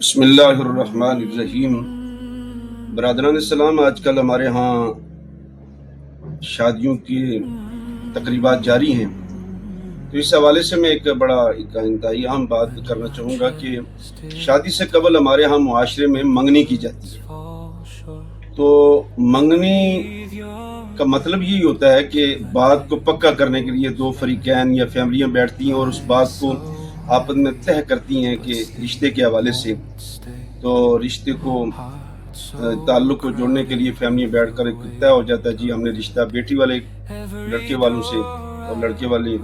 بسم اللہ الرحمن الرحیم۔ برادران اسلام، آج کل ہمارے ہاں شادیوں کی تقریبات جاری ہیں، تو اس حوالے سے میں ایک انتہائی اہم بات کرنا چاہوں گا کہ شادی سے قبل ہمارے ہاں معاشرے میں منگنی کی جاتی ہے۔ تو منگنی کا مطلب یہی ہوتا ہے کہ بات کو پکا کرنے کے لیے دو فریقین یا فیملیاں بیٹھتی ہیں اور اس بات کو آپس میں طے کرتی ہیں کہ رشتے کے حوالے سے، تو رشتے کو تعلق کو جوڑنے کے لیے فیملیاں بیٹھ کر ایک طے ہو جاتا ہے، جی ہم نے رشتہ بیٹی والے لڑکے والوں سے اور لڑکے والے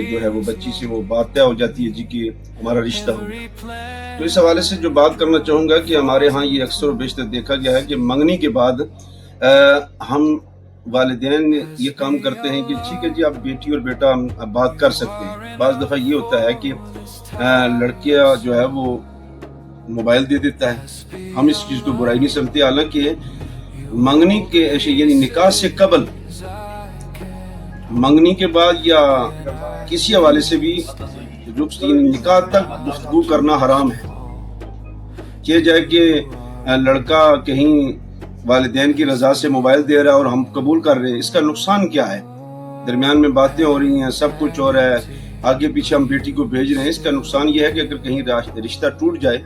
جو ہے وہ بچی سے وہ بات طے ہو جاتی ہے جی کہ ہمارا رشتہ ہو گیا۔ تو اس حوالے سے جو بات کرنا چاہوں گا کہ ہمارے ہاں یہ اکثر و بیشتر دیکھا گیا ہے کہ منگنی کے بعد ہم والدین یہ کام کرتے ہیں کہ ٹھیک ہے جی آپ بیٹی اور بیٹا ہم بات کر سکتے ہیں۔ بعض دفعہ یہ ہوتا ہے کہ لڑکیاں جو ہے وہ موبائل دے دیتا ہے، ہم اس چیز کو برائی نہیں سمجھتے، حالانکہ منگنی کے یعنی نکاح سے قبل، منگنی کے بعد یا کسی حوالے سے بھی نکاح تک گفتگو کرنا حرام ہے۔ کہ جائے کہ لڑکا کہیں والدین کی رضا سے موبائل دے رہا ہے اور ہم قبول کر رہے ہیں، اس کا نقصان کیا ہے؟ درمیان میں باتیں ہو رہی ہیں، سب کچھ ہو رہا ہے، آگے پیچھے ہم بیٹی کو بھیج رہے ہیں۔ اس کا نقصان یہ ہے کہ اگر کہیں رشتہ ٹوٹ جائے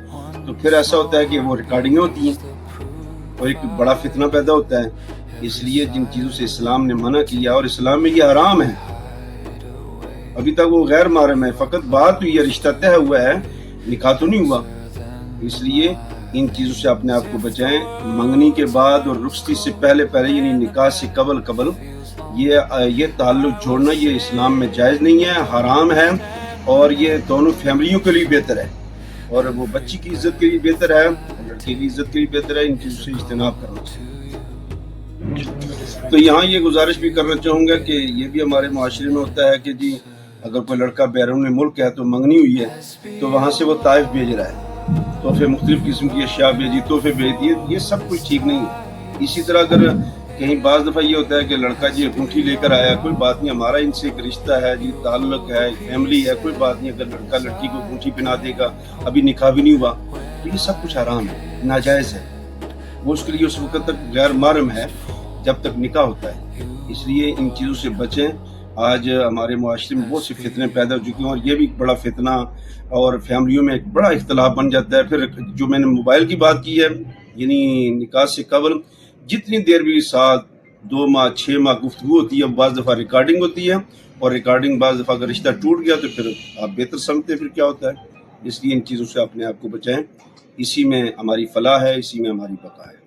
تو پھر ایسا ہوتا ہے کہ وہ ریکارڈنگیں ہوتی ہیں اور ایک بڑا فتنہ پیدا ہوتا ہے۔ اس لیے جن چیزوں سے اسلام نے منع کیا اور اسلام میں یہ حرام ہے، ابھی تک وہ غیر محرم ہے، فقط بات ہوئی ہے، رشتہ طے ہوا ہے، نکاح تو نہیں ہوا۔ اس لیے ان چیزوں سے اپنے آپ کو بچائیں۔ منگنی کے بعد اور رخصتی سے پہلے یعنی نکاح سے قبل یہ تعلق جوڑنا یہ اسلام میں جائز نہیں ہے، حرام ہے، اور یہ دونوں فیملیوں کے لیے بہتر ہے، اور وہ بچی کی عزت کے لیے بہتر ہے، لڑکے کی عزت کے لیے بہتر ہے۔ ان چیزوں سے اجتناب کرنا چاہیے۔ تو یہاں یہ گزارش بھی کرنا چاہوں گا کہ یہ بھی ہمارے معاشرے میں ہوتا ہے کہ جی اگر کوئی لڑکا بیرون ملک ہے تو منگنی ہوئی ہے تو وہاں سے وہ طائف بھیج رہا ہے، تحفے مختلف قسم کی اشیاء بھیجی، تحفے بھیج دیے، یہ سب کچھ ٹھیک نہیں ہے۔ اسی طرح اگر کہیں بعض دفعہ یہ ہوتا ہے کہ لڑکا جی انگوٹھی لے کر آیا، کوئی بات نہیں، ہمارا ان سے ایک رشتہ ہے جی، تعلق ہے، فیملی ہے، کوئی بات نہیں، اگر لڑکا لڑکی کو انگوٹھی پہنا دے گا، ابھی نکاح بھی نہیں ہوا، تو یہ سب کچھ حرام ہے، ناجائز ہے، وہ اس کے لیے اس وقت تک غیر محرم ہے جب تک نکاح ہوتا ہے۔ اس لیے ان چیزوں سے بچیں۔ آج ہمارے معاشرے میں بہت سے فتنے پیدا ہو چکے ہیں، اور یہ بھی ایک بڑا فتنہ اور فیملیوں میں ایک بڑا اختلاف بن جاتا ہے۔ پھر جو میں نے موبائل کی بات کی ہے، یعنی نکاح سے قبل جتنی دیر بھی 7 2 ماہ 6 ماہ گفتگو ہوتی ہے، بعض دفعہ ریکارڈنگ ہوتی ہے، اور ریکارڈنگ بعض دفعہ اگر رشتہ ٹوٹ گیا تو پھر آپ بہتر سمجھتے ہیں پھر کیا ہوتا ہے۔ اس لیے ان چیزوں سے اپنے آپ کو بچائیں، اسی میں ہماری فلاح ہے، اسی میں ہماری بقا ہے۔